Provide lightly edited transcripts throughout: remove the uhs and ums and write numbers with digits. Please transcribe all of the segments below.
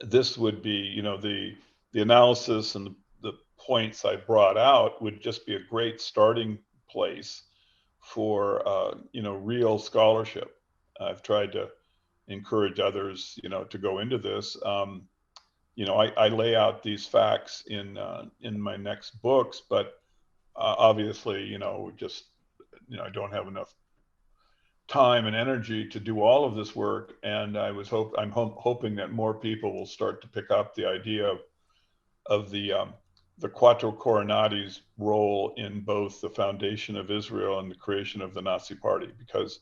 this would be, the analysis and the points I brought out would just be a great starting place for, real scholarship. I've tried to encourage others, to go into this. I lay out these facts in my next books, but obviously, just I don't have enough time and energy to do all of this work. And I'm hoping that more people will start to pick up the idea of the Quattro Coronati's role in both the foundation of Israel and the creation of the Nazi Party, because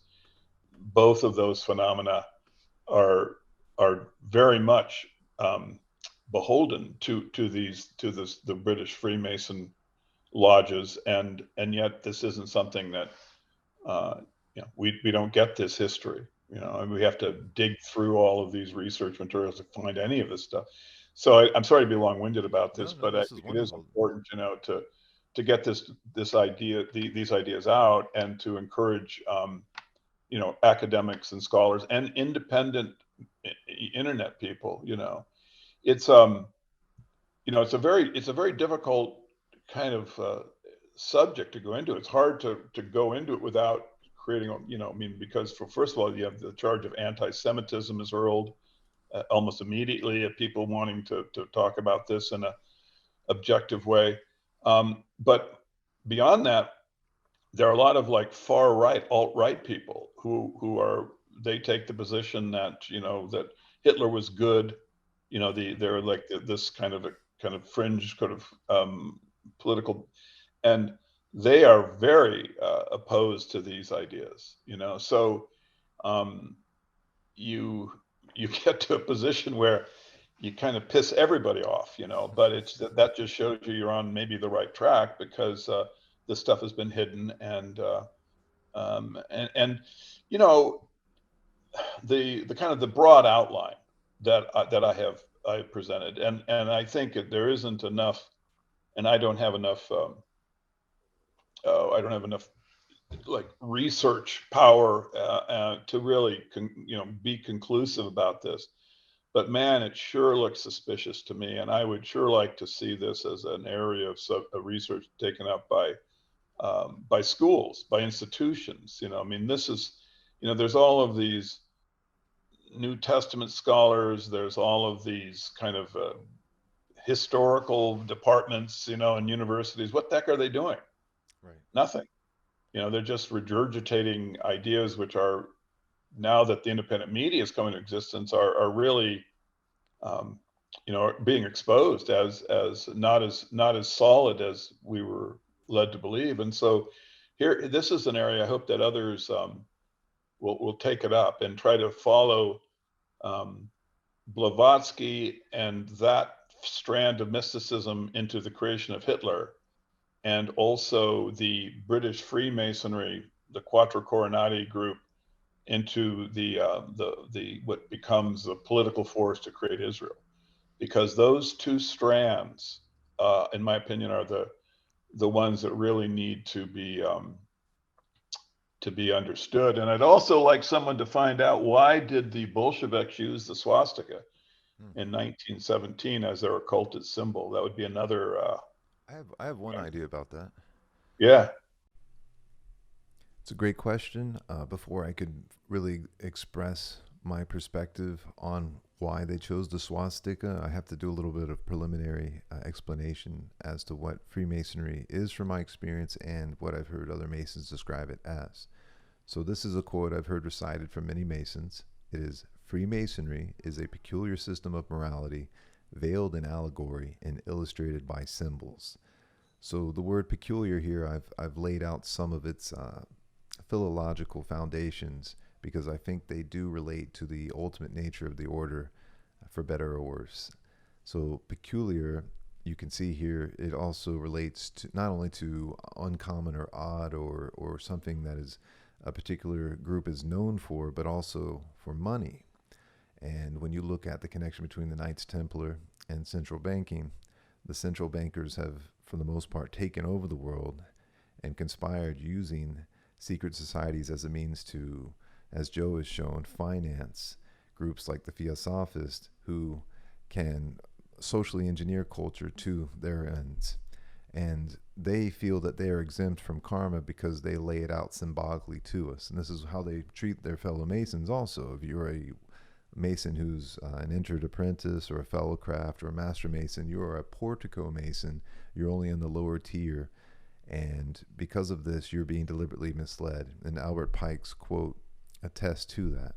both of those phenomena are very much beholden to the British Freemason lodges, and yet this isn't something that we don't get this history, and we have to dig through all of these research materials to find any of this stuff. So I'm sorry to be long-winded about No, this, no, but I this is think it is wonderful. important, to get these ideas out, and to encourage academics and scholars and independent internet people. It's it's a very difficult kind of subject to go into. It's hard to go into it without creating, because first of all, you have the charge of anti-Semitism is hurled almost immediately at people wanting to talk about this in a objective way. But beyond that, there are a lot of like far right, alt right people they take the position that that Hitler was good. They're like this kind of fringe kind of political, and they are very opposed to these ideas. So um, you you get to a position where you kind of piss everybody off. But that just shows you're on maybe the right track, because this stuff has been hidden, and you know the kind of the broad outline that I presented, and I think that there isn't enough, and I don't have enough like research power to really be conclusive about this. But man, it sure looks suspicious to me, and I would sure like to see this as an area of research taken up by schools, by institutions. I mean, this is, there's all of these New Testament scholars. There's all of these kind of historical departments, in universities. What the heck are they doing? Right. Nothing. They're just regurgitating ideas which are, now that the independent media is coming into existence, are really, um, being exposed as not as solid as we were led to believe. And so here, this is an area I hope that others will take it up and try to follow um, Blavatsky and that strand of mysticism into the creation of Hitler, and also the British Freemasonry, the Quattro Coronati group, into the what becomes the political force to create Israel, because those two strands, in my opinion, are the ones that really need to be understood. And I'd also like someone to find out, why did the Bolsheviks use the swastika Hmm. in 1917 as their occultist symbol? That would be another. I have one idea about that. Yeah. It's a great question. Before I could really express my perspective on why they chose the swastika, I have to do a little bit of preliminary explanation as to what Freemasonry is from my experience and what I've heard other Masons describe it as. So, this is a quote I've heard recited from many Masons. It is: Freemasonry is a peculiar system of morality, veiled in allegory and illustrated by symbols. So the word peculiar here, I've laid out some of its philological foundations because I think they do relate to the ultimate nature of the order, for better or worse. So peculiar, you can see here, it also relates to not only to uncommon or odd, or something that is a particular group is known for, but also for money. And when you look at the connection between the Knights Templar and central banking, the central bankers have, for the most part, taken over the world and conspired using secret societies as a means to, as Joe has shown, finance groups like the Theosophists, who can socially engineer culture to their ends. And they feel that they are exempt from karma because they lay it out symbolically to us. And this is how they treat their fellow Masons also. If you're a Mason who's an entered apprentice or a fellow craft or a master Mason, you're a portico Mason. You're only in the lower tier. And because of this, you're being deliberately misled. And Albert Pike's quote attests to that.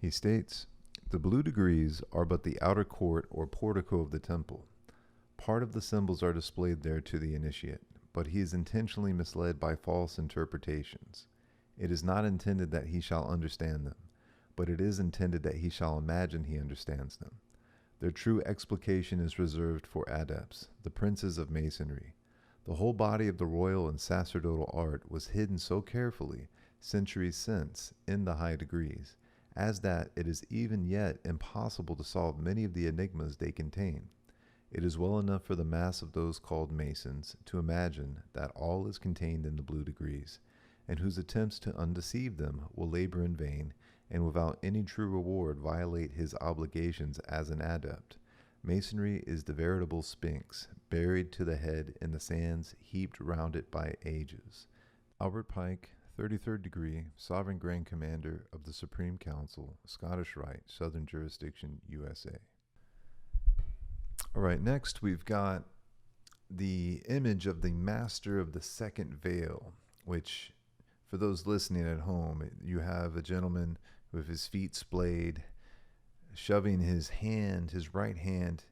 He states, "The blue degrees are but the outer court or portico of the temple. Part of the symbols are displayed there to the initiate, but he is intentionally misled by false interpretations. It is not intended that he shall understand them, but it is intended that he shall imagine he understands them. Their true explication is reserved for adepts, the princes of Masonry. The whole body of the royal and sacerdotal art was hidden so carefully, centuries since, in the high degrees, as that it is even yet impossible to solve many of the enigmas they contain. It is well enough for the mass of those called Masons to imagine that all is contained in the blue degrees, and whose attempts to undeceive them will labor in vain, and without any true reward violate his obligations as an adept. Masonry is the veritable Sphinx, buried to the head in the sands heaped round it by ages." Albert Pike, 33rd degree, Sovereign Grand Commander of the Supreme Council, Scottish Rite, Southern Jurisdiction, USA. All right, next we've got the image of the Master of the Second Veil, which, for those listening at home, you have a gentleman with his feet splayed, shoving his right hand,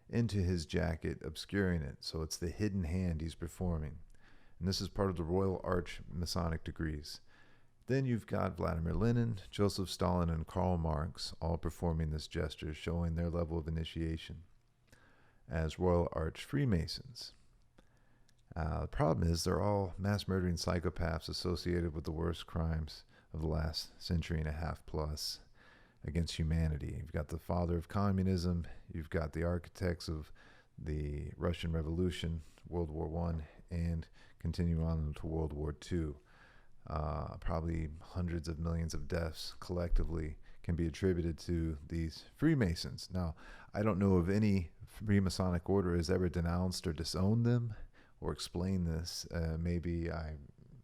into his jacket, obscuring it. So it's the hidden hand he's performing. And this is part of the Royal Arch Masonic degrees. Then you've got Vladimir Lenin, Joseph Stalin, and Karl Marx all performing this gesture, showing their level of initiation as Royal Arch Freemasons. The problem is they're all mass-murdering psychopaths associated with the worst crimes of the last century and a half plus against humanity. You've got the father of communism, you've got the architects of the Russian Revolution, World War I, and continuing on to World War II. Probably hundreds of millions of deaths collectively can be attributed to these Freemasons. Now, I don't know of any Freemasonic order has ever denounced or disowned them or explained this. Maybe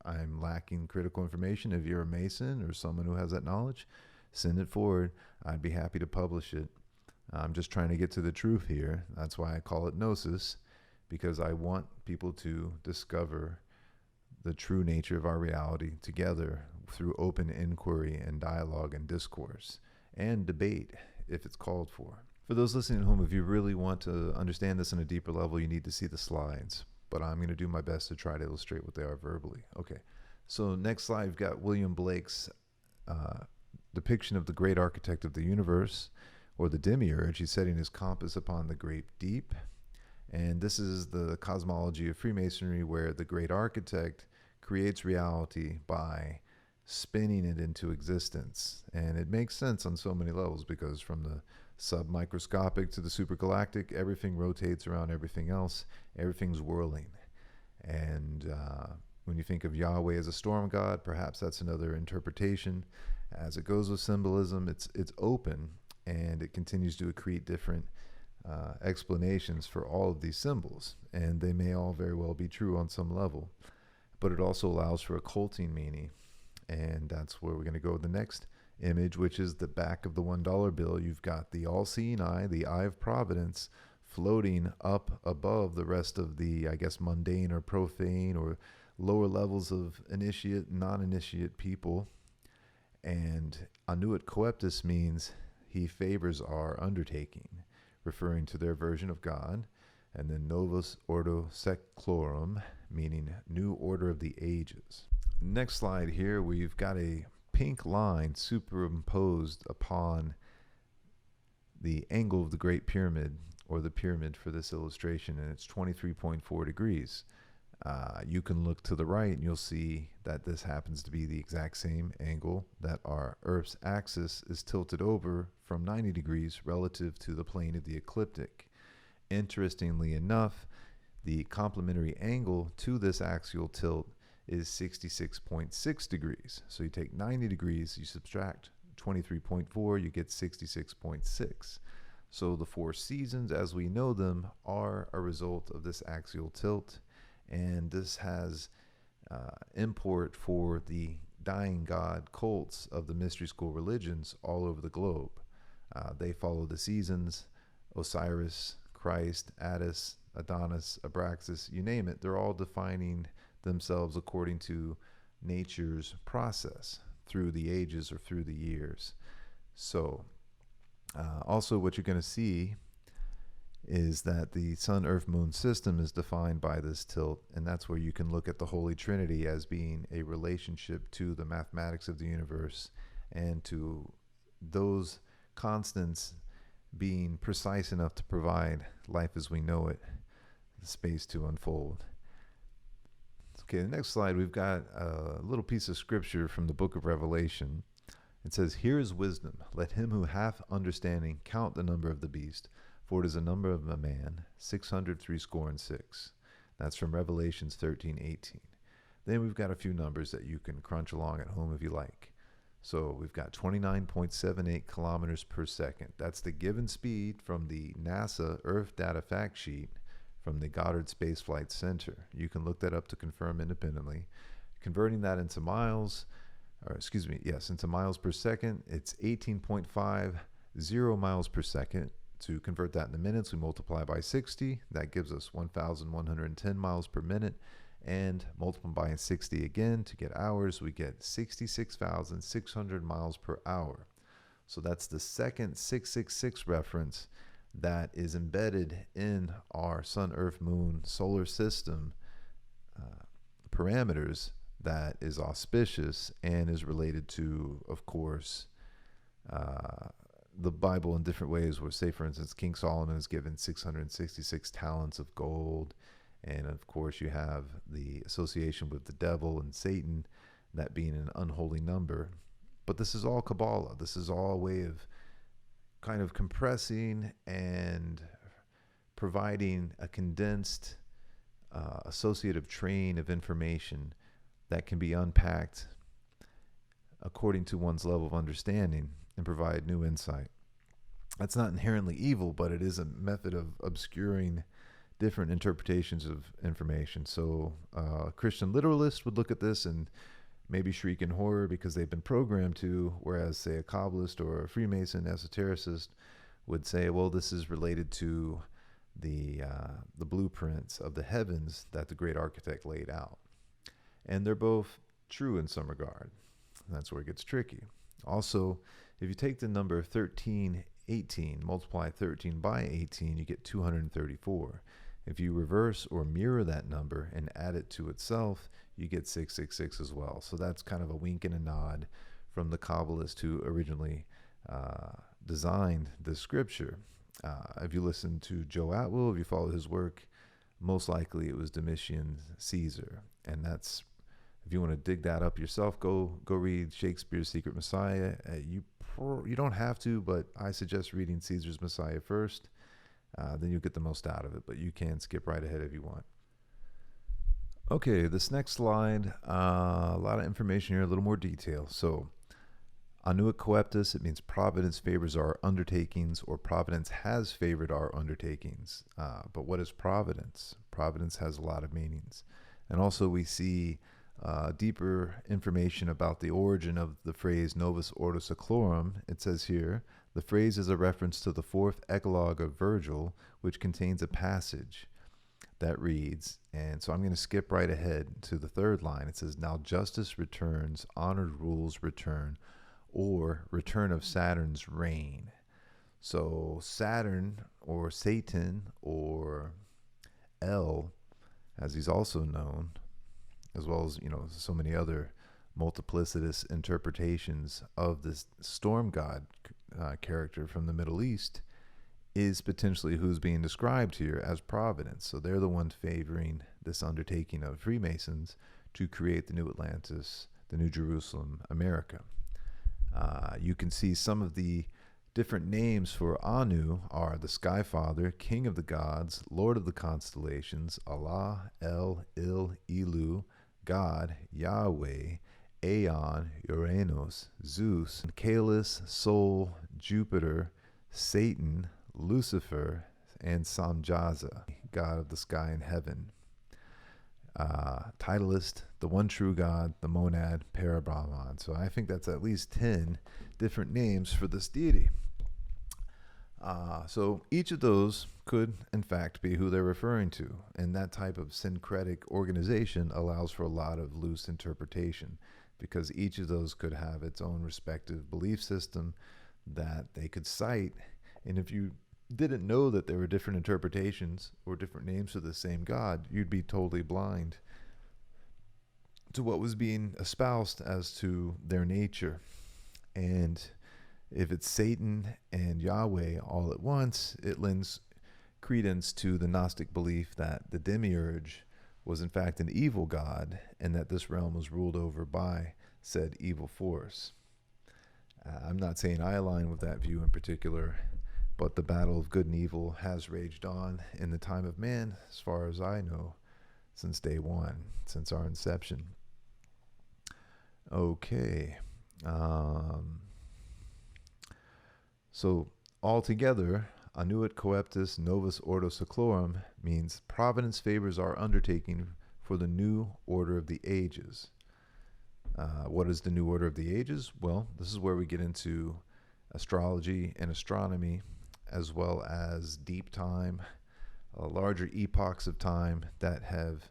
I'm lacking critical information. If you're a Mason or someone who has that knowledge, send it forward. I'd be happy to publish it. I'm just trying to get to the truth here. That's why I call it Gnosis, because I want people to discover the true nature of our reality together through open inquiry and dialogue and discourse and debate if it's called for. For those listening at home, if you really want to understand this on a deeper level, you need to see the slides, but I'm going to do my best to try to illustrate what they are verbally. Okay, so next slide, we've got William Blake's depiction of the great architect of the universe, or the demiurge. He's setting his compass upon the great deep. And this is the cosmology of Freemasonry, where the great architect creates reality by spinning it into existence. And it makes sense on so many levels, because from the submicroscopic to the supergalactic, everything rotates around everything else. Everything's whirling. And when you think of Yahweh as a storm god, perhaps that's another interpretation. As it goes with symbolism, it's open, and it continues to accrete different explanations for all of these symbols, and they may all very well be true on some level, but it also allows for occulting meaning, and that's where we're going to go with the next image, which is the back of the $1 bill. You've got the all-seeing eye, the eye of Providence, floating up above the rest of the, I guess, mundane or profane or lower levels of initiate, non-initiate people. And Annuit Coeptus means he favors our undertaking, referring to their version of God. And then Novus Ordo Seclorum, meaning new order of the ages. Next slide here, we've got a pink line superimposed upon the angle of the Great Pyramid, or the pyramid for this illustration, and it's 23.4 degrees. You can look to the right and you'll see that this happens to be the exact same angle that our Earth's axis is tilted over from 90 degrees relative to the plane of the ecliptic. Interestingly enough, the complementary angle to this axial tilt is 66.6 degrees. So you take 90 degrees, you subtract 23.4, you get 66.6. So the four seasons, as we know them, are a result of this axial tilt, and this has import for the dying god cults of the mystery school religions all over the globe. They follow the seasons: Osiris, Christ, Attis, Adonis, Abraxas, you name it. They're all defining themselves according to nature's process through the ages or through the years. So, also, what you're going to see is that the sun, earth, moon system is defined by this tilt, and that's where you can look at the Holy Trinity as being a relationship to the mathematics of the universe and to those constants being precise enough to provide life as we know it, the space to unfold. Okay, the next slide, we've got a little piece of scripture from the book of Revelation. It says, "Here is wisdom. Let him who hath understanding count the number of the beast, for it is a number of a man, 666." That's from Revelations 13:18. Then we've got a few numbers that you can crunch along at home if you like. So we've got 29.78 kilometers per second. That's the given speed from the NASA Earth Data Fact Sheet from the Goddard Space Flight Center. You can look that up to confirm independently. Converting that into miles, into miles per second, it's 18.50 miles per second. To convert that into minutes, we multiply by 60. That gives us 1,110 miles per minute. And multiply by 60 again to get hours, we get 66,600 miles per hour. So that's the second 666 reference that is embedded in our sun, earth, moon, solar system parameters that is auspicious and is related to, of course, the Bible in different ways, where, say, for instance, King Solomon is given 666 talents of gold. And of course, you have the association with the devil and Satan, that being an unholy number. But this is all Kabbalah. This is all a way of kind of compressing and providing a condensed associative train of information that can be unpacked according to one's level of understanding and provide new insight. That's not inherently evil, but it is a method of obscuring different interpretations of information. So a Christian literalist would look at this and maybe shriek in horror because they've been programmed to, whereas, say, a Kabbalist or a Freemason esotericist would say, well, this is related to the blueprints of the heavens that the great architect laid out. And they're both true in some regard. That's where it gets tricky. Also, if you take the number 1318, multiply 13 by 18, you get 234. If you reverse or mirror that number and add it to itself, you get 666 as well. So that's kind of a wink and a nod from the Kabbalist who originally designed the scripture. If you listen to Joe Atwill, if you follow his work, most likely it was Domitian Caesar. And that's, if you want to dig that up yourself, go read Shakespeare's Secret Messiah. You don't have to, but I suggest reading Caesar's Messiah first. Then you'll get the most out of it, but you can skip right ahead if you want. Okay, this next slide, a lot of information here, a little more detail. So, Annuit coeptus, it means Providence favors our undertakings, or Providence has favored our undertakings. But what is Providence? Providence has a lot of meanings. And also we see deeper information about the origin of the phrase Novus Ordo Seclorum. It says here, the phrase is a reference to the fourth Eclogue of Virgil, which contains a passage that reads, and so I'm going to skip right ahead to the third line. It says, now justice returns, honored rules return, or return of Saturn's reign. So Saturn, or Satan, or El, as he's also known, as well as, so many other multiplicitous interpretations of this storm god character from the Middle East, is potentially who's being described here as Providence. So they're the ones favoring this undertaking of Freemasons to create the new Atlantis, the New Jerusalem, America. You can see some of the different names for Anu are the Sky Father, King of the Gods, Lord of the Constellations, Allah, El, Il, Elu, God, Yahweh, Aeon, Uranus, Zeus, Caelus, Sol, Jupiter, Satan, Lucifer, and Samjaza, god of the sky and heaven. Titleist, the one true God, the monad, Parabrahman. So I think that's at least 10 different names for this deity. So each of those could, in fact, be who they're referring to. And that type of syncretic organization allows for a lot of loose interpretation because each of those could have its own respective belief system that they could cite. And if you didn't know that there were different interpretations or different names for the same God, you'd be totally blind to what was being espoused as to their nature. And if it's Satan and Yahweh all at once, it lends credence to the Gnostic belief that the demiurge was in fact an evil god and that this realm was ruled over by said evil force. I'm not saying I align with that view in particular, but the battle of good and evil has raged on in the time of man, as far as I know, since day one, since our inception. Okay. So altogether, Annuit Coeptis Novus Ordo Seclorum means Providence favors our undertaking for the new order of the ages. What is the new order of the ages? Well, this is where we get into astrology and astronomy, as well as deep time, larger epochs of time that have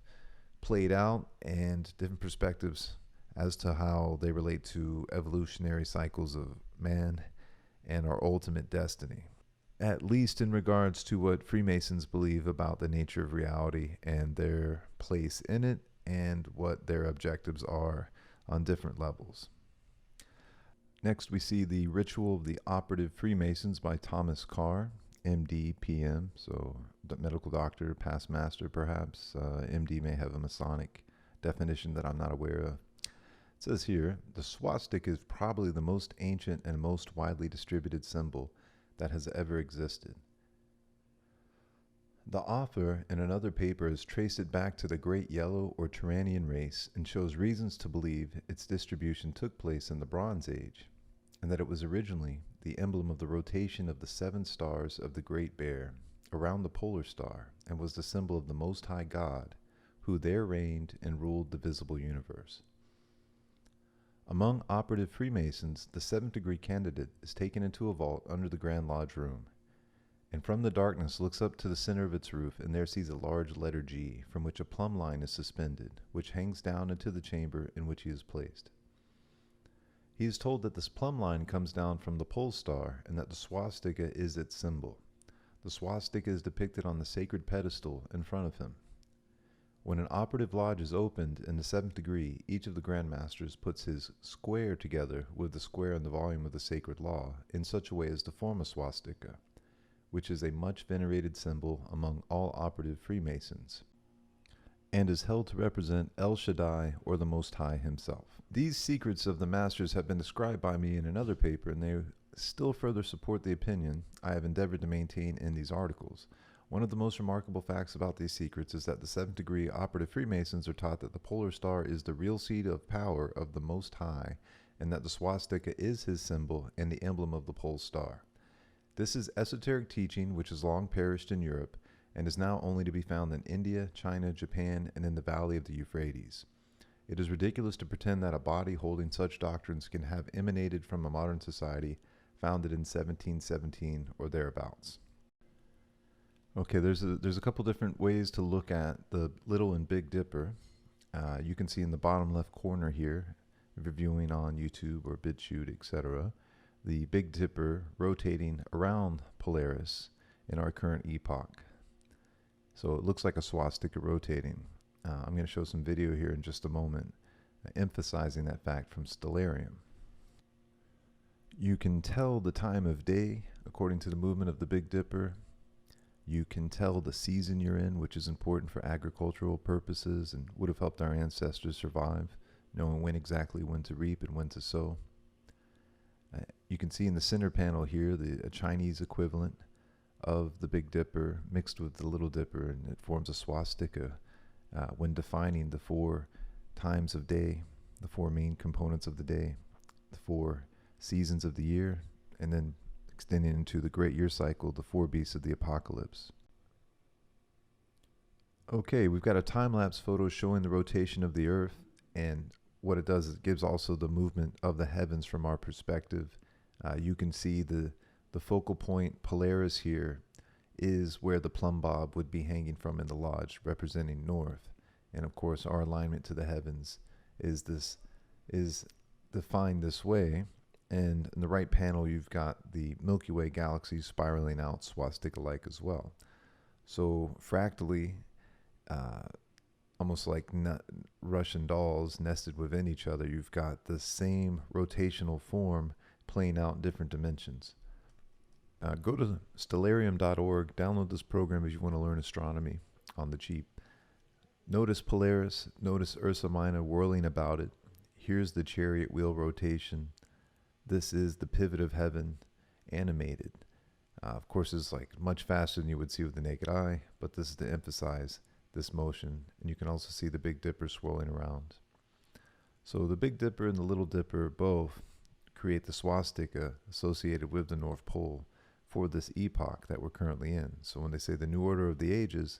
played out, and different perspectives as to how they relate to evolutionary cycles of man and our ultimate destiny, at least in regards to what Freemasons believe about the nature of reality and their place in it and what their objectives are on different levels. Next, we see The Ritual of the Operative Freemasons by Thomas Carr, MD, PM, so medical doctor, past master perhaps. MD may have a Masonic definition that I'm not aware of. It says here, the swastika is probably the most ancient and most widely distributed symbol that has ever existed. The author, in another paper, has traced it back to the Great Yellow or Turanian race and shows reasons to believe its distribution took place in the Bronze Age, and that it was originally the emblem of the rotation of the 7 stars of the Great Bear around the polar star and was the symbol of the Most High God, who there reigned and ruled the visible universe. Among operative Freemasons, the 7th degree candidate is taken into a vault under the Grand Lodge room, and from the darkness looks up to the center of its roof and there sees a large letter G, from which a plumb line is suspended, which hangs down into the chamber in which he is placed. He is told that this plumb line comes down from the pole star and that the swastika is its symbol. The swastika is depicted on the sacred pedestal in front of him. When an operative lodge is opened in the 7th degree, each of the Grandmasters puts his square together with the square in the volume of the sacred law in such a way as to form a swastika, which is a much venerated symbol among all operative Freemasons, and is held to represent El Shaddai, or the Most High himself. These secrets of the Masters have been described by me in another paper, and they still further support the opinion I have endeavored to maintain in these articles. One of the most remarkable facts about these secrets is that the 7th degree operative Freemasons are taught that the polar star is the real seat of power of the Most High, and that the swastika is his symbol and the emblem of the pole star. This is esoteric teaching which has long perished in Europe and is now only to be found in India, China, Japan, and in the valley of the Euphrates. It is ridiculous to pretend that a body holding such doctrines can have emanated from a modern society founded in 1717 or thereabouts. Okay, there's a couple different ways to look at the Little and Big Dipper. You can see in the bottom left corner here, if you're viewing on YouTube or BitChute, etc., the Big Dipper rotating around Polaris in our current epoch. So it looks like a swastika rotating. I'm going to show some video here in just a moment, emphasizing that fact from Stellarium. You can tell the time of day according to the movement of the Big Dipper. You can tell the season you're in, which is important for agricultural purposes and would have helped our ancestors survive, knowing exactly when to reap and when to sow. You can see in the center panel here a Chinese equivalent of the Big Dipper mixed with the Little Dipper, and it forms a swastika when defining the 4 times of day, the 4 main components of the day, the 4 seasons of the year, and then extending into the great year cycle, the four beasts of the apocalypse. Okay, we've got a time-lapse photo showing the rotation of the Earth, and what it does is it gives also the movement of the heavens from our perspective. You can see the focal point Polaris here is where the plumb bob would be hanging from in the lodge, representing north. And of course, our alignment to the heavens is defined this way. And in the right panel, you've got the Milky Way galaxy spiraling out swastika-like as well. So fractally, almost like Russian dolls nested within each other, you've got the same rotational form playing out in different dimensions. Go to stellarium.org, download this program if you want to learn astronomy on the cheap. Notice Polaris, notice Ursa Minor whirling about it. Here's the chariot wheel rotation. This is the pivot of heaven animated. Of course, it's like much faster than you would see with the naked eye, but this is to emphasize this motion. And you can also see the Big Dipper swirling around. So the Big Dipper and the Little Dipper both create the swastika associated with the North Pole for this epoch that we're currently in. So when they say the new order of the ages,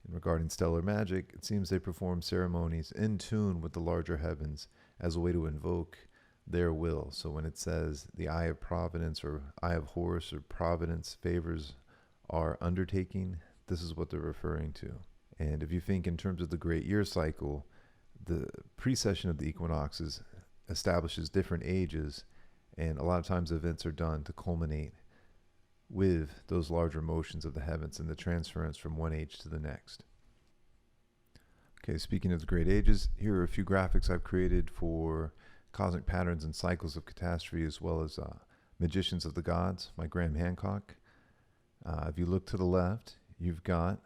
and regarding stellar magic, it seems they perform ceremonies in tune with the larger heavens as a way to invoke their will. So when it says the Eye of Providence or Eye of Horus or Providence favors our undertaking, this is what they're referring to. And if you think in terms of the great year cycle, the precession of the equinoxes establishes different ages, and a lot of times events are done to culminate with those larger motions of the heavens and the transference from one age to the next. Okay, speaking of the great ages, here are a few graphics I've created for cosmic patterns and cycles of catastrophe, as well as Magicians of the Gods by Graham Hancock. If you look to the left, you've got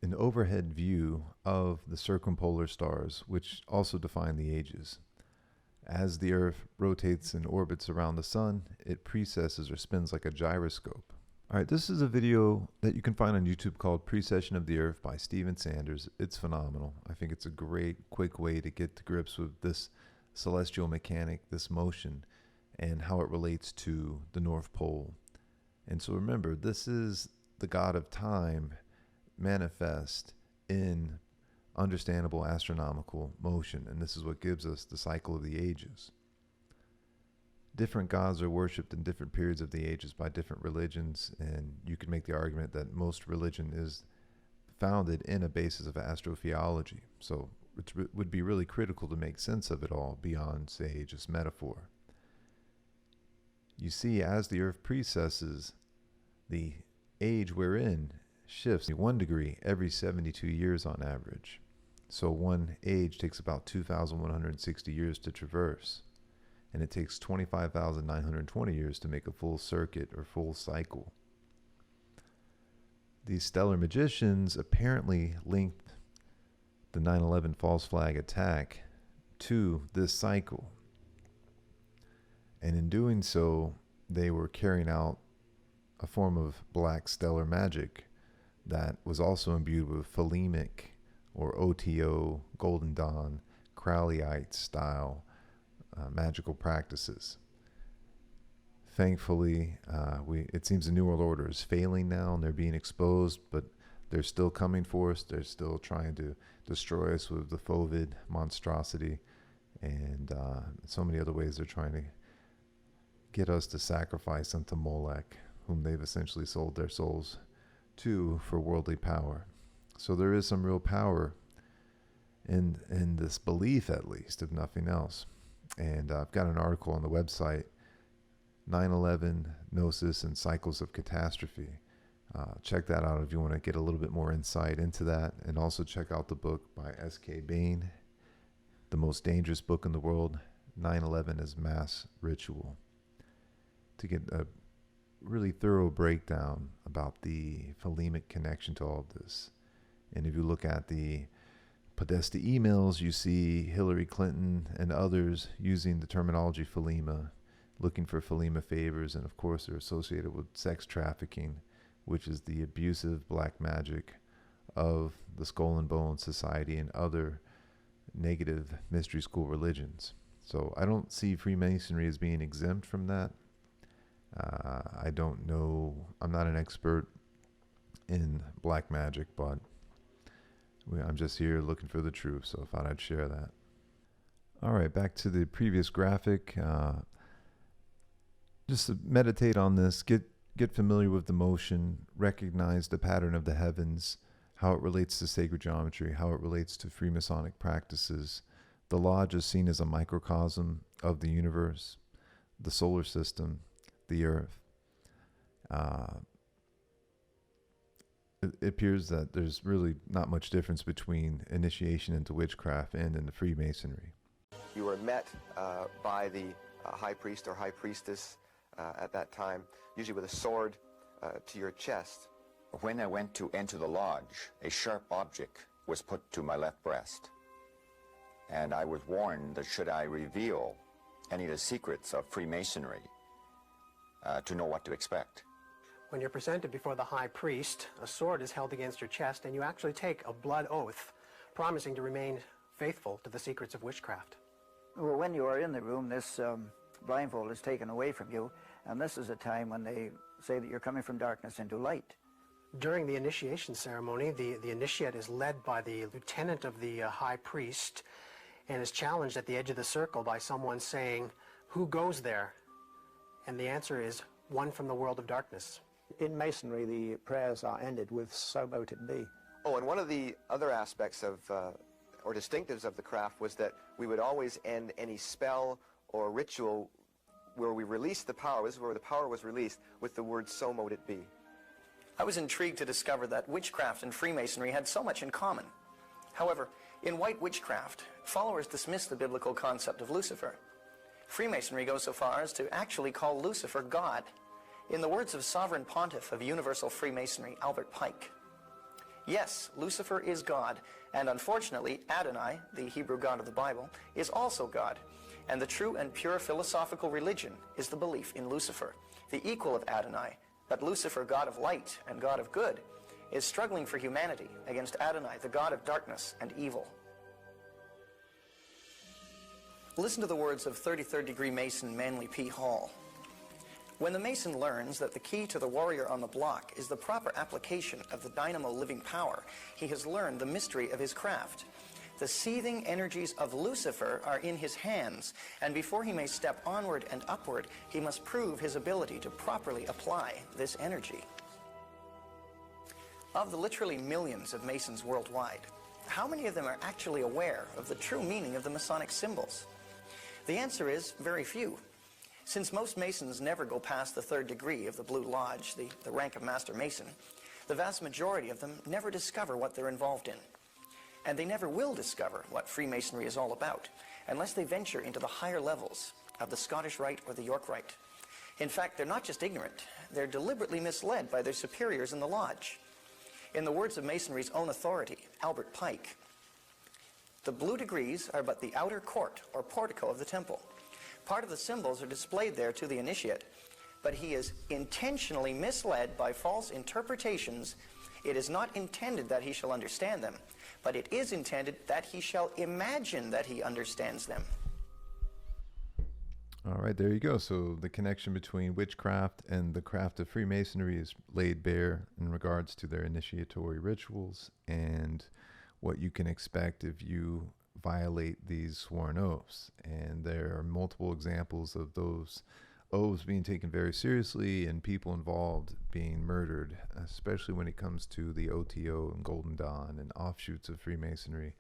an overhead view of the circumpolar stars, which also define the ages. As the Earth rotates and orbits around the sun, it precesses or spins like a gyroscope. All right, this is a video that you can find on YouTube called Precession of the Earth by Steven Sanders. It's phenomenal. I think it's a great, quick way to get to grips with this celestial mechanic, this motion, and how it relates to the North Pole. And so remember, this is the god of time manifest in understandable astronomical motion, and this is what gives us the cycle of the ages. Different gods are worshipped in different periods of the ages by different religions, and you could make the argument that most religion is founded in a basis of astrotheology. So it would be really critical to make sense of it all beyond, say, just metaphor. You see, as the Earth precesses, the age we're in shifts 1 degree every 72 years on average. So one age takes about 2,160 years to traverse, and it takes 25,920 years to make a full circuit or full cycle. These stellar magicians apparently linked the 9/11 false flag attack to this cycle. And in doing so, they were carrying out a form of black stellar magic that was also imbued with Phalemic or OTO, Golden Dawn, Crowleyite style magical practices. Thankfully, it seems the New World Order is failing now, and they're being exposed, but they're still coming for us. They're still trying to destroy us with the FOVID monstrosity, and so many other ways they're trying to get us to sacrifice unto Molech, whom they've essentially sold their souls to for worldly power. So there is some real power in this belief, at least, if nothing else. And I've got an article on the website, 9/11, Gnosis, and Cycles of Catastrophe. Check that out if you want to get a little bit more insight into that. And also check out the book by S.K. Bain, The Most Dangerous Book in the World, 9/11 as Mass Ritual, to get a really thorough breakdown about the Phalemic connection to all of this. And if you look at the Podesta emails, you see Hillary Clinton and others using the terminology Phalema, looking for Phalema favors, and of course they're associated with sex trafficking, which is the abusive black magic of the Skull and Bones Society and other negative mystery school religions. So I don't see Freemasonry as being exempt from that. I don't know. I'm not an expert in black magic, but I'm just here looking for the truth, so I thought I'd share that. All right, back to the previous graphic. Just to meditate on this, get familiar with the motion, recognize the pattern of the heavens, how it relates to sacred geometry, how it relates to freemasonic practices. The lodge is seen as a microcosm of the universe, the solar system, the earth. It appears that there's really not much difference between initiation into witchcraft and into Freemasonry. You were met by the high priest or high priestess at that time, usually with a sword to your chest. When I went to enter the lodge, a sharp object was put to my left breast. And I was warned that should I reveal any of the secrets of Freemasonry, to know what to expect. When you're presented before the high priest, a sword is held against your chest, and you actually take a blood oath, promising to remain faithful to the secrets of witchcraft. Well, when you are in the room, this blindfold is taken away from you, and this is a time when they say that you're coming from darkness into light. During the initiation ceremony, the initiate is led by the lieutenant of the high priest and is challenged at the edge of the circle by someone saying, "Who goes there?" And the answer is, "One from the world of darkness." In Masonry, the prayers are ended with "so mote it be." Oh, and one of the other aspects of, or distinctives of the craft was that we would always end any spell or ritual where we released the power, this is where the power was released, with the word "so mote it be." I was intrigued to discover that witchcraft and Freemasonry had so much in common. However, in white witchcraft, followers dismiss the biblical concept of Lucifer. Freemasonry goes so far as to actually call Lucifer God. In the words of Sovereign Pontiff of Universal Freemasonry, Albert Pike, yes, Lucifer is God, and unfortunately, Adonai, the Hebrew God of the Bible, is also God. And the true and pure philosophical religion is the belief in Lucifer, the equal of Adonai, but Lucifer, God of light and God of good, is struggling for humanity against Adonai, the God of darkness and evil. Listen to the words of 33rd degree Mason Manly P. Hall. When the Mason learns that the key to the warrior on the block is the proper application of the dynamo living power, he has learned the mystery of his craft. The seething energies of Lucifer are in his hands, and before he may step onward and upward, he must prove his ability to properly apply this energy. Of the literally millions of Masons worldwide, how many of them are actually aware of the true meaning of the Masonic symbols? The answer is very few. Since most Masons never go past the 3rd degree of the Blue Lodge, the rank of Master Mason, the vast majority of them never discover what they're involved in. And they never will discover what Freemasonry is all about, unless they venture into the higher levels of the Scottish Rite or the York Rite. In fact, they're not just ignorant, they're deliberately misled by their superiors in the lodge. In the words of Masonry's own authority, Albert Pike, the blue degrees are but the outer court or portico of the temple. Part of the symbols are displayed there to the initiate, but he is intentionally misled by false interpretations. It is not intended that he shall understand them, but it is intended that he shall imagine that he understands them. All right, there you go. So the connection between witchcraft and the craft of Freemasonry is laid bare in regards to their initiatory rituals and what you can expect if you violate these sworn oaths. And there are multiple examples of those oaths being taken very seriously and people involved being murdered, especially when it comes to the OTO and Golden Dawn and offshoots of Freemasonry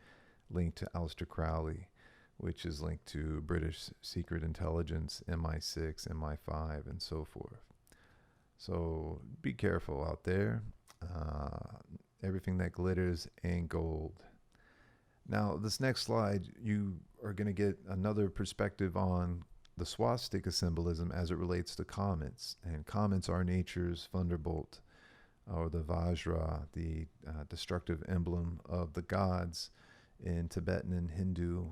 linked to Aleister Crowley, which is linked to British secret intelligence, MI6, MI5, and so forth. So be careful out there. Everything that glitters ain't gold. Now, this next slide, you are going to get another perspective on the swastika symbolism as it relates to comets. And comets are nature's thunderbolt, or the Vajra, the destructive emblem of the gods in Tibetan and Hindu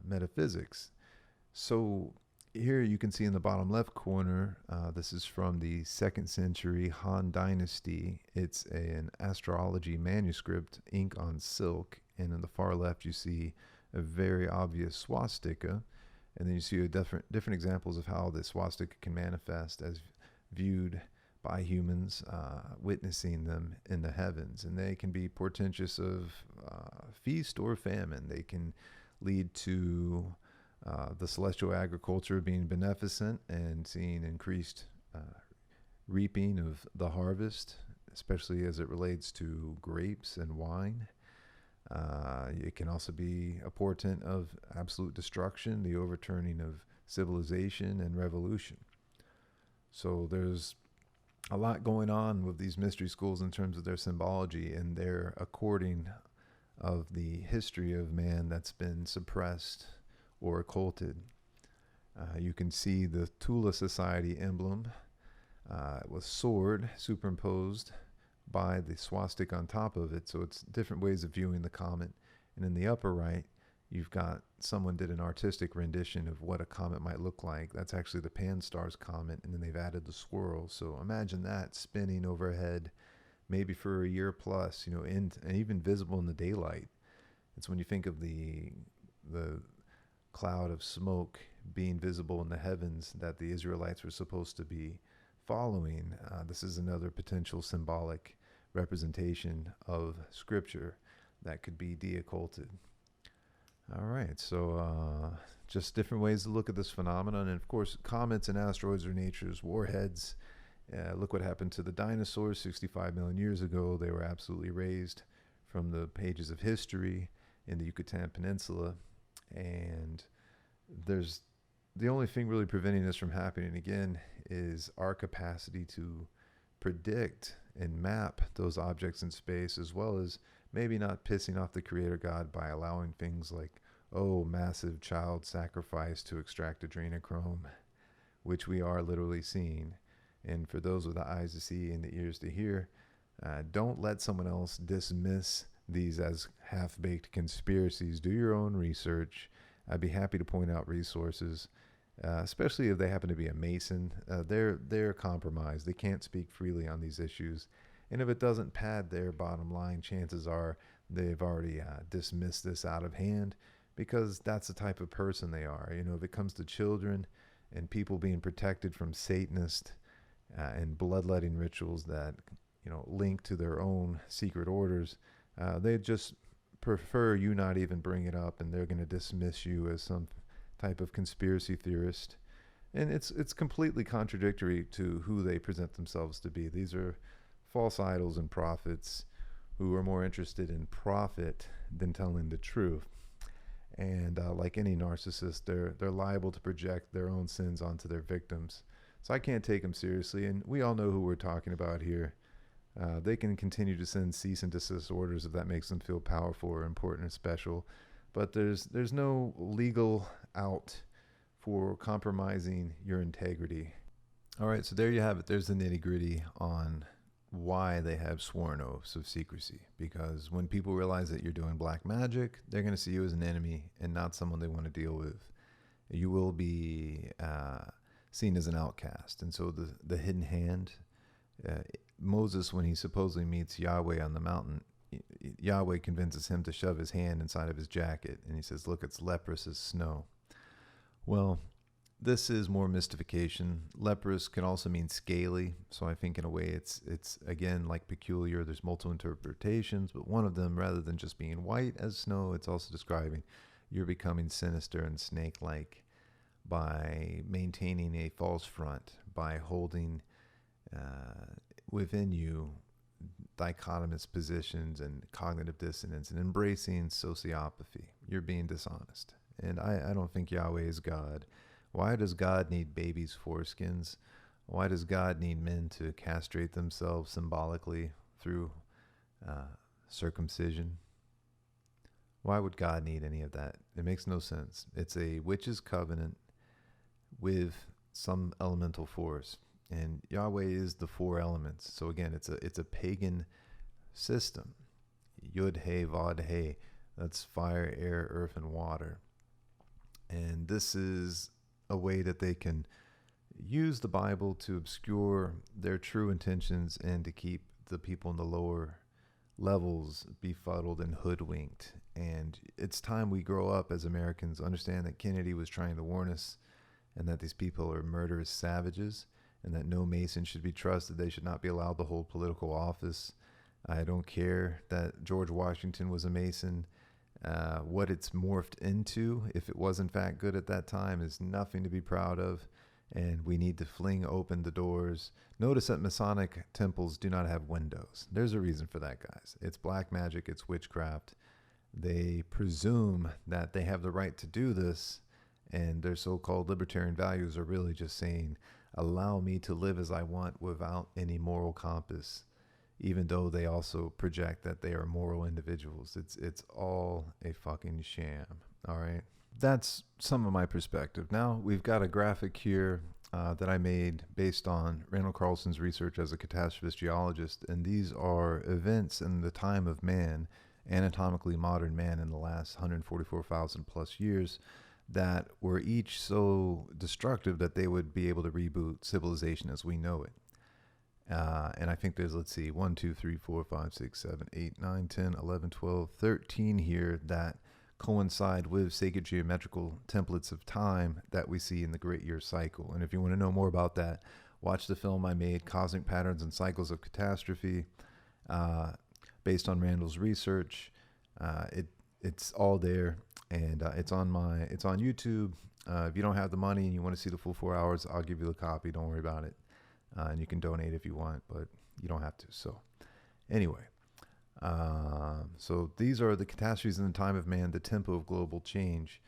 metaphysics. So here you can see in the bottom left corner, this is from the 2nd century Han Dynasty. It's an astrology manuscript, ink on silk. And in the far left, you see a very obvious swastika. And then you see different examples of how the swastika can manifest as viewed by humans, witnessing them in the heavens. And they can be portentous of feast or famine. They can lead to the celestial agriculture being beneficent and seeing increased reaping of the harvest, especially as it relates to grapes and wine. It can also be a portent of absolute destruction, the overturning of civilization and revolution. So there's a lot going on with these mystery schools in terms of their symbology and their according of the history of man that's been suppressed or occulted. You can see the Tula Society emblem with sword superimposed by the swastika on top of it. So it's different ways of viewing the comet. And in the upper right, you've got someone did an artistic rendition of what a comet might look like. That's actually the Pan-STARRS comet, and then they've added the swirl. So imagine that spinning overhead, maybe for a year plus, and even visible in the daylight. It's when you think of the cloud of smoke being visible in the heavens that the Israelites were supposed to be following. This is another potential symbolic representation of Scripture that could be de-occulted. All right, so just different ways to look at this phenomenon. And of course, comets and asteroids are nature's warheads. Look what happened to the dinosaurs 65 million years ago. They were absolutely raised from the pages of history in the Yucatan Peninsula. And there's the only thing really preventing this from happening again is our capacity to predict and map those objects in space, as well as maybe not pissing off the Creator God by allowing things like, massive child sacrifice to extract adrenochrome, which we are literally seeing. And for those with the eyes to see and the ears to hear, don't let someone else dismiss these as half-baked conspiracies. Do your own research. I'd be happy to point out resources, especially if they happen to be a Mason. They're compromised. They can't speak freely on these issues. And if it doesn't pad their bottom line, chances are they've already dismissed this out of hand, because that's the type of person they are. If it comes to children and people being protected from Satanist and bloodletting rituals that, link to their own secret orders, they just prefer you not even bring it up, and they're going to dismiss you as some type of conspiracy theorist. And it's completely contradictory to who they present themselves to be. These are false idols and prophets who are more interested in profit than telling the truth. And like any narcissist, they're liable to project their own sins onto their victims. So I can't take them seriously, and we all know who we're talking about here. They can continue to send cease and desist orders if that makes them feel powerful or important or special, but there's no legal out for compromising your integrity. All right, so there you have it. There's the nitty-gritty on why they have sworn oaths of secrecy, because when people realize that you're doing black magic, they're going to see you as an enemy and not someone they want to deal with. You will be seen as an outcast. And so the hidden hand, Moses, when he supposedly meets Yahweh on the mountain, Yahweh convinces him to shove his hand inside of his jacket, and he says, look, it's leprous as snow. Well, this is more mystification. Leprous can also mean scaly, so I think in a way it's again like peculiar. There's multiple interpretations, but one of them, rather than just being white as snow, it's also describing you're becoming sinister and snake-like by maintaining a false front, by holding within you dichotomous positions and cognitive dissonance, and embracing sociopathy. You're being dishonest. And I don't think Yahweh is God. Why does God need babies' foreskins? Why does God need men to castrate themselves symbolically through circumcision? Why would God need any of that? It makes no sense. It's a witch's covenant with some elemental force. And Yahweh is the four elements. So again, it's a pagan system. Yud, He, Vod, He. That's fire, air, earth, and water. And this is a way that they can use the Bible to obscure their true intentions and to keep the people in the lower levels befuddled and hoodwinked. And it's time we grow up as Americans, understand that Kennedy was trying to warn us and that these people are murderous savages, and that no Mason should be trusted. They should not be allowed to hold political office. I don't care that George Washington was a Mason. What it's morphed into, if it was in fact good at that time, is nothing to be proud of, and we need to fling open the doors. Notice that Masonic temples do not have windows. There's a reason for that, guys. It's black magic, it's witchcraft. They presume that they have the right to do this, and their so-called libertarian values are really just saying, allow me to live as I want without any moral compass, even though they also project that they are moral individuals. It's all a fucking sham. All right. That's some of my perspective. Now we've got a graphic here that I made based on Randall Carlson's research as a catastrophist geologist. And these are events in the time of man, anatomically modern man, in the last 144,000 plus years, that were each so destructive that they would be able to reboot civilization as we know it. And I think there's, let's see, 1, 2, 3, 4, 5, 6, 7, 8, 9, 10, 11, 12, 13 here that coincide with sacred geometrical templates of time that we see in the Great Year Cycle. And if you want to know more about that, watch the film I made, Cosmic Patterns and Cycles of Catastrophe, based on Randall's research. It's all there, and it's on YouTube. If you don't have the money and you want to see the full 4 hours, I'll give you the copy. Don't worry about it. And you can donate if you want, but you don't have to. So anyway, so these are the catastrophes in the time of man, the tempo of global change.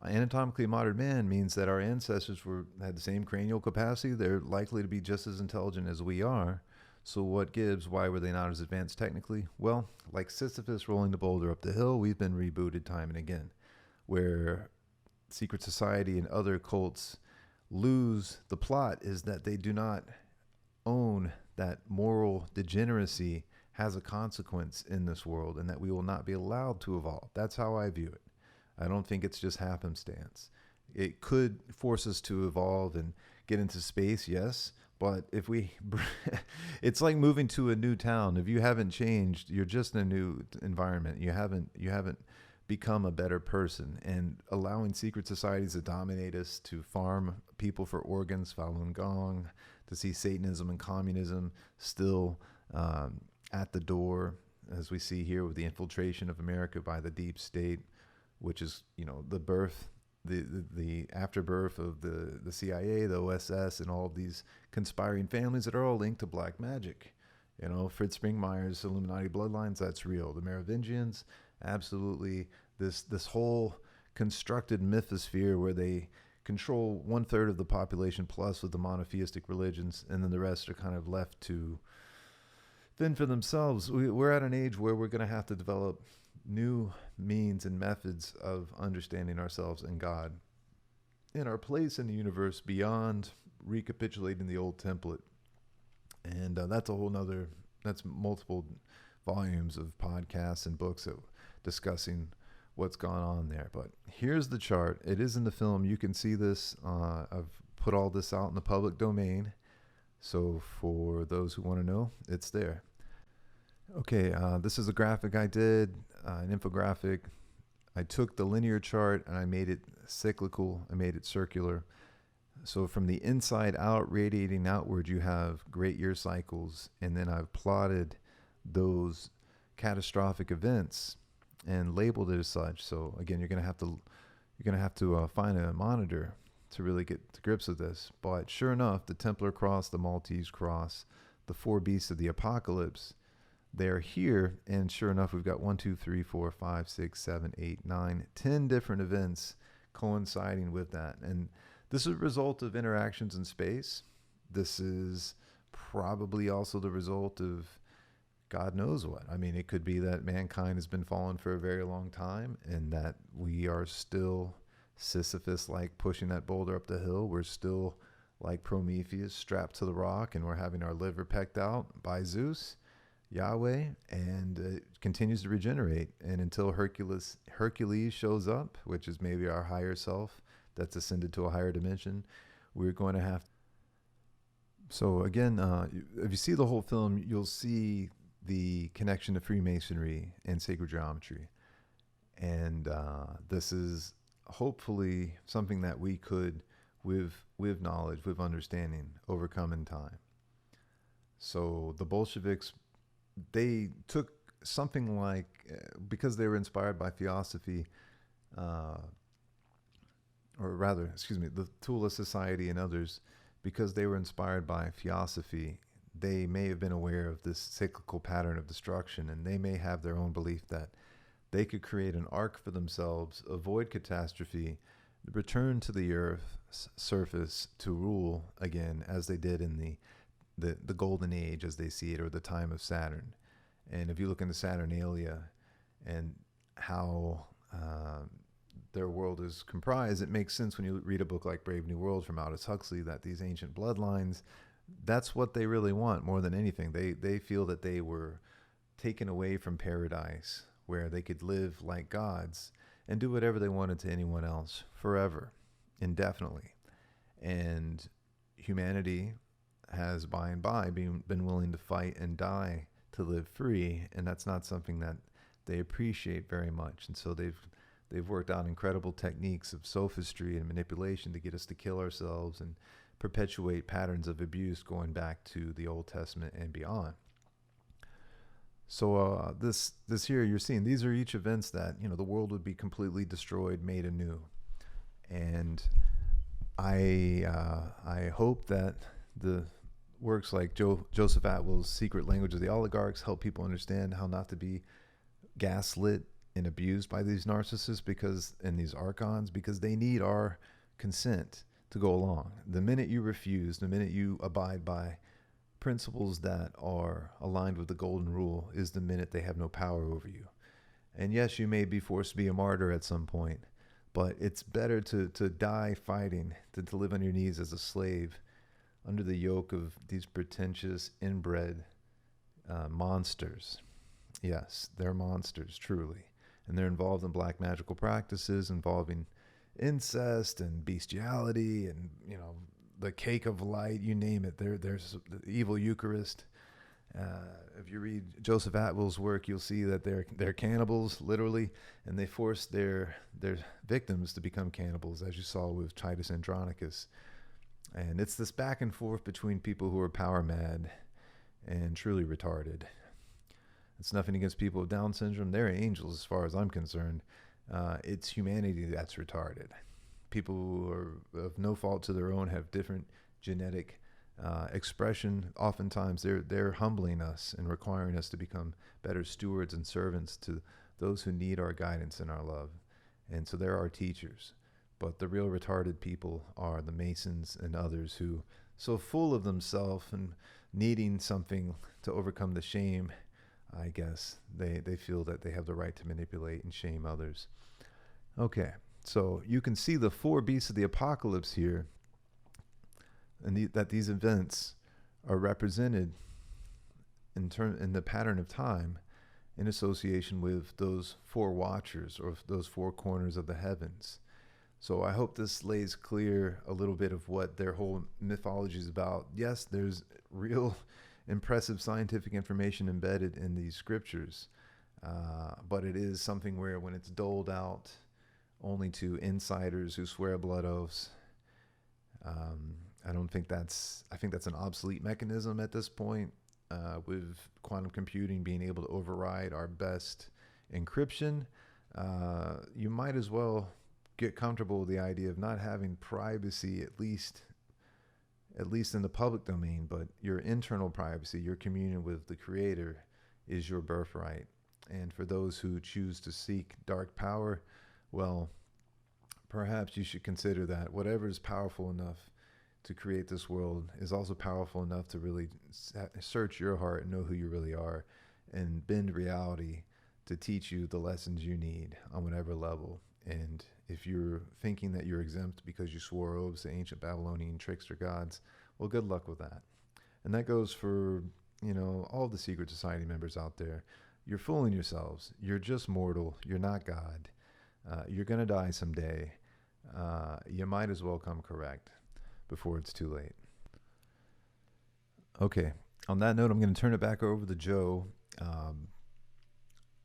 Anatomically modern man means that our ancestors had the same cranial capacity. They're likely to be just as intelligent as we are. So what gives? Why were they not as advanced technically? Well, like Sisyphus rolling the boulder up the hill, we've been rebooted time and again, where secret society and other cults lose. The plot is that they do not own that moral degeneracy has a consequence in this world, and that we will not be allowed to evolve. That's how I view it. I don't think it's just happenstance. It could force us to evolve and get into space, yes, but if we it's like moving to a new town. If you haven't changed, you're just in a new environment. You haven't become a better person. And allowing secret societies to dominate us, to farm people for organs, Falun Gong, to see Satanism and communism still at the door, as we see here with the infiltration of America by the deep state, which is, the birth, the afterbirth of the CIA, the OSS, and all of these conspiring families that are all linked to black magic. Fritz Springmeier's Illuminati bloodlines, that's real. The Merovingians, absolutely. This whole constructed mythosphere where they control 1/3 of the population plus with the monotheistic religions, and then the rest are kind of left to fend for themselves. We're at an age where we're going to have to develop new means and methods of understanding ourselves and God and our place in the universe beyond recapitulating the old template. And that's a whole nother, that's multiple volumes of podcasts and books discussing what's gone on there. But here's the chart. It is in the film. You can see this. I've put all this out in the public domain. So for those who want to know, it's there. Okay, this is a graphic I did, an infographic. I took the linear chart and I made it cyclical. I made it circular. So from the inside out, radiating outward, you have great year cycles. And then I've plotted those catastrophic events and labeled it as such. So again, you're gonna have to find a monitor to really get to grips with this. But sure enough, the Templar cross, the Maltese cross, the 4 beasts of the apocalypse, they're here. And sure enough, we've got 1, 2, 3, 4, 5, 6, 7, 8, 9, 10 different events coinciding with that. And this is a result of interactions in space. This is probably also the result of God knows what. I mean, it could be that mankind has been fallen for a very long time and that we are still Sisyphus-like pushing that boulder up the hill. We're still like Prometheus strapped to the rock, and we're having our liver pecked out by Zeus, Yahweh, and it continues to regenerate. And until Hercules shows up, which is maybe our higher self that's ascended to a higher dimension, we're going to have. So again, if you see the whole film, you'll see the connection to Freemasonry and sacred geometry. And this is hopefully something that we could with knowledge, with understanding, overcome in time. So the Bolsheviks, they took something like, because they were inspired by theosophy, or rather, excuse me, the Tula Society and others, because they were inspired by theosophy, they may have been aware of this cyclical pattern of destruction, and they may have their own belief that they could create an arc for themselves, avoid catastrophe, return to the Earth's surface to rule again, as they did in the golden age, as they see it, or the time of Saturn. And if you look into Saturnalia and how their world is comprised, it makes sense when you read a book like Brave New World from Aldous Huxley that these ancient bloodlines, that's what they really want more than anything. They feel that they were taken away from paradise, where they could live like gods and do whatever they wanted to anyone else forever, indefinitely. And humanity has by and by been willing to fight and die to live free, and that's not something that they appreciate very much. And so they've worked out incredible techniques of sophistry and manipulation to get us to kill ourselves and perpetuate patterns of abuse going back to the Old Testament and beyond. So this here you're seeing, these are each events that, the world would be completely destroyed, made anew. And I hope that the works like Joseph Atwell's Secret Language of the Oligarchs help people understand how not to be gaslit and abused by these narcissists and these archons, because they need our consent to go along. The minute you refuse, the minute you abide by principles that are aligned with the golden rule, is the minute they have no power over you. And yes, you may be forced to be a martyr at some point, but it's better to die fighting than to live on your knees as a slave under the yoke of these pretentious, inbred monsters. Yes, they're monsters, truly. And they're involved in black magical practices involving incest and bestiality and, the cake of light, you name it. There's the evil Eucharist. If you read Joseph Atwell's work, you'll see that they're cannibals, literally, and they force their victims to become cannibals, as you saw with Titus Andronicus. And it's this back and forth between people who are power mad and truly retarded. It's nothing against people with Down syndrome. They're angels as far as I'm concerned. It's humanity that's retarded. People who are of no fault to their own have different genetic expression. Oftentimes they're humbling us and requiring us to become better stewards and servants to those who need our guidance and our love. And so they're our teachers. But the real retarded people are the Masons and others who, so full of themselves and needing something to overcome the shame, I guess, they feel that they have the right to manipulate and shame others. Okay, so you can see the four beasts of the apocalypse here, and that these events are represented in the pattern of time in association with those four watchers, or those four corners of the heavens. So I hope this lays clear a little bit of what their whole mythology is about. Yes, there's real impressive scientific information embedded in these scriptures, but it is something where when it's doled out only to insiders who swear blood oaths, I think that's an obsolete mechanism at this point, with quantum computing being able to override our best encryption. You might as well get comfortable with the idea of not having privacy, at least in the public domain, but your internal privacy, your communion with the Creator, is your birthright. And for those who choose to seek dark power, well, perhaps you should consider that whatever is powerful enough to create this world is also powerful enough to really search your heart and know who you really are, and bend reality to teach you the lessons you need on whatever level. And if you're thinking that you're exempt because you swore oaths to ancient Babylonian trickster gods, well, good luck with that. And that goes for, all the secret society members out there. You're fooling yourselves. You're just mortal. You're not God. You're going to die someday. You might as well come correct before it's too late. Okay. On that note, I'm going to turn it back over to Joe.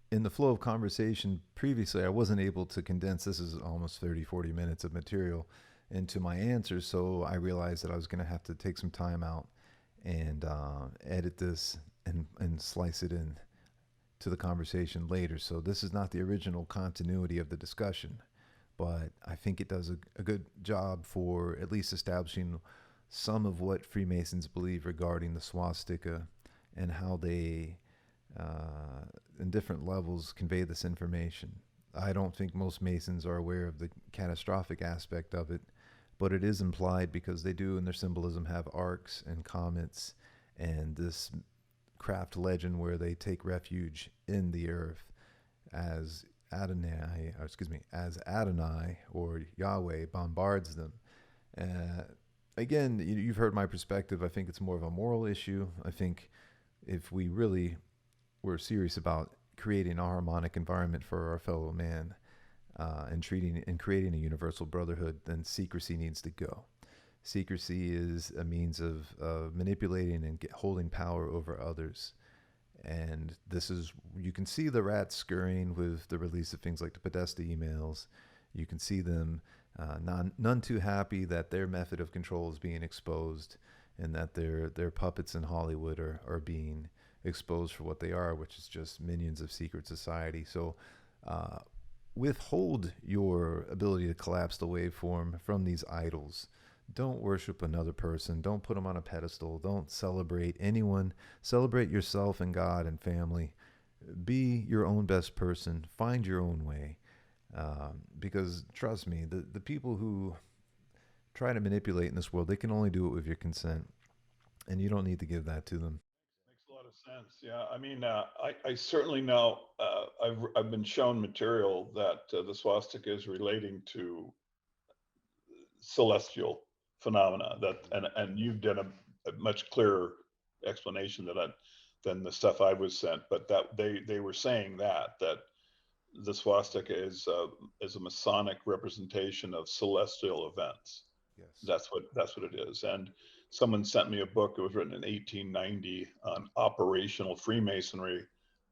In the flow of conversation previously, I wasn't able to condense. This is almost 30, 40 minutes of material into my answers. So I realized that I was going to have to take some time out and edit this and slice it in to the conversation later. So this is not the original continuity of the discussion, but I think it does a good job for at least establishing some of what Freemasons believe regarding the swastika and how they, in different levels, convey this information. I don't think most Masons are aware of the catastrophic aspect of it, but it is implied because they do in their symbolism have arcs and comets and this craft legend where they take refuge in the earth as Adonai or Yahweh bombards them. Again, you've heard my perspective. I think it's more of a moral issue. I think if we really were serious about creating a harmonic environment for our fellow man, and creating a universal brotherhood, then secrecy needs to go. Secrecy is a means of manipulating and holding power over others. And this is, you can see the rats scurrying with the release of things like the Podesta emails. You can see them none too happy that their method of control is being exposed, and that their puppets in Hollywood are being exposed for what they are, which is just minions of secret society. So withhold your ability to collapse the waveform from these idols. Don't worship another person. Don't put them on a pedestal. Don't celebrate anyone. Celebrate yourself and God and family. Be your own best person. Find your own way. Because trust me, the people who try to manipulate in this world, they can only do it with your consent. And you don't need to give that to them. Makes a lot of sense. Yeah, I mean, I certainly know. I've been shown material that the swastika is relating to celestial phenomena. And you've done a much clearer explanation than the stuff I was sent. But that they were saying that the swastika is a Masonic representation of celestial events. Yes. That's what it is. And someone sent me a book. It was written in 1890 on operational Freemasonry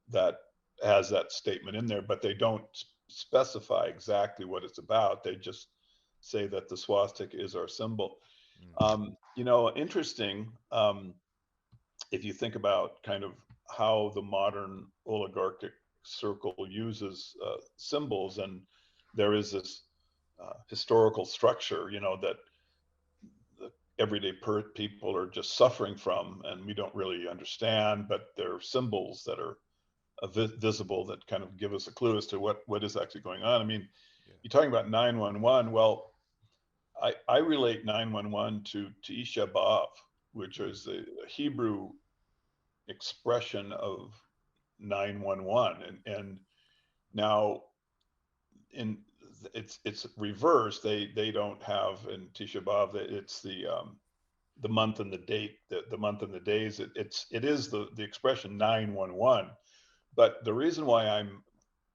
that has that statement in there, but they don't specify exactly what it's about. They just say that the swastika is our symbol. Interesting. If you think about kind of how the modern oligarchic circle uses symbols, and there is this historical structure, that the everyday people are just suffering from, and we don't really understand, but there are symbols that are visible that kind of give us a clue as to what is actually going on. I mean, you're talking about 911. Well, I relate 911 to Tisha B'Av, which is a Hebrew expression of 911, and now it's reversed. They don't have in Tisha B'Av, it's the month and the date, the month and the days. It is the expression 911, but the reason why I'm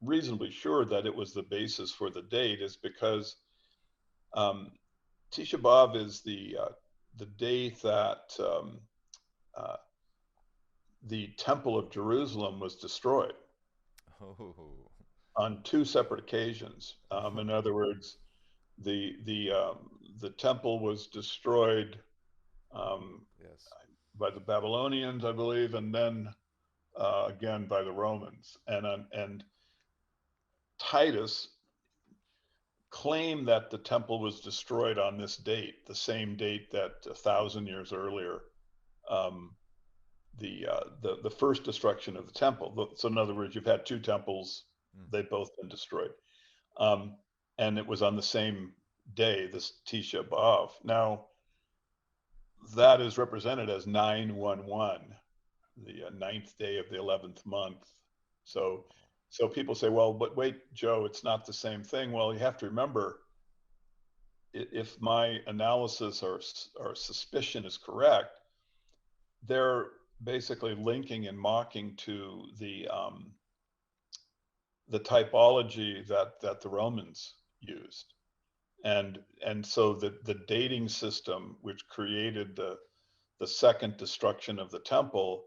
reasonably sure that it was the basis for the date is because Tisha B'Av is the date that the Temple of Jerusalem was destroyed. Oh. On two separate occasions. In other words, the temple was destroyed Yes. by the Babylonians, I believe, and then again by the Romans. And Titus claimed that the temple was destroyed on this date, the same date that 1,000 years earlier, the first destruction of the temple. So in other words, you've had two temples, they've both been destroyed. And it was on the same day, this Tisha B'Av. Now, that is represented as 911, the ninth day of the 11th month. So people say, well, but wait, Joe, it's not the same thing. Well, you have to remember, if my analysis or suspicion is correct, they're basically linking and mocking to the typology that the Romans used. And so the dating system, which created the second destruction of the temple,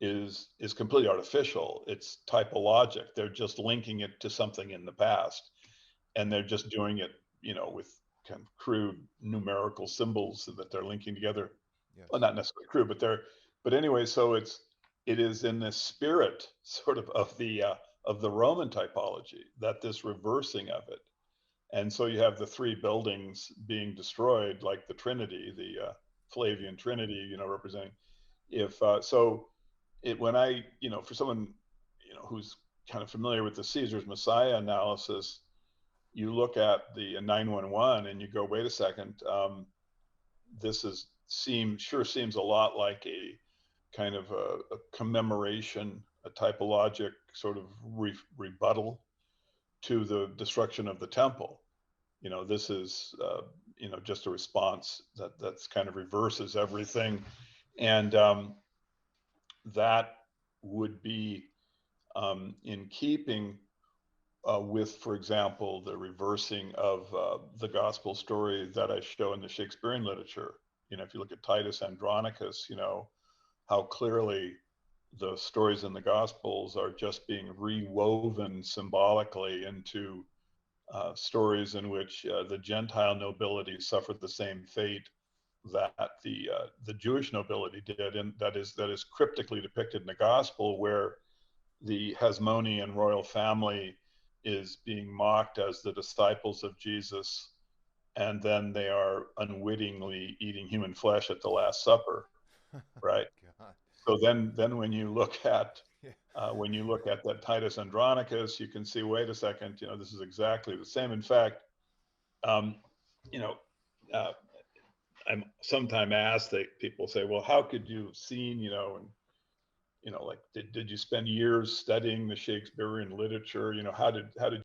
is completely artificial. It's typologic. They're just linking it to something in the past, and they're just doing it, with kind of crude numerical symbols that they're linking together. Yes. Well, not necessarily crude, but anyway, so it is in the spirit sort of the Roman typology, that this reversing of it. And so you have the three buildings being destroyed, like the Trinity, the Flavian Trinity, you know, representing. When I, you know, for someone, you know, who's kind of familiar with the Caesar's Messiah analysis, you look at the 911 and you go, wait a second, this sure seems a lot like a kind of a commemoration, a typologic sort of rebuttal to the destruction of the temple. You know, this is you know, just a response that's kind of reverses everything, and that would be in keeping with, for example, the reversing of the gospel story that I show in the Shakespearean literature. You know, if you look at Titus Andronicus, you know, how clearly the stories in the gospels are just being rewoven symbolically into stories in which the Gentile nobility suffered the same fate that the Jewish nobility did, and that is cryptically depicted in the gospel, where the Hasmonean royal family is being mocked as the disciples of Jesus, and then they are unwittingly eating human flesh at the Last Supper, right? God. So then when you look at that Titus Andronicus, you can see, wait a second, you know, this is exactly the same. In fact, you know, I'm sometimes asked, that people say, well, how could you have seen, you know, and you know, like, did you spend years studying the Shakespearean literature? You know, how did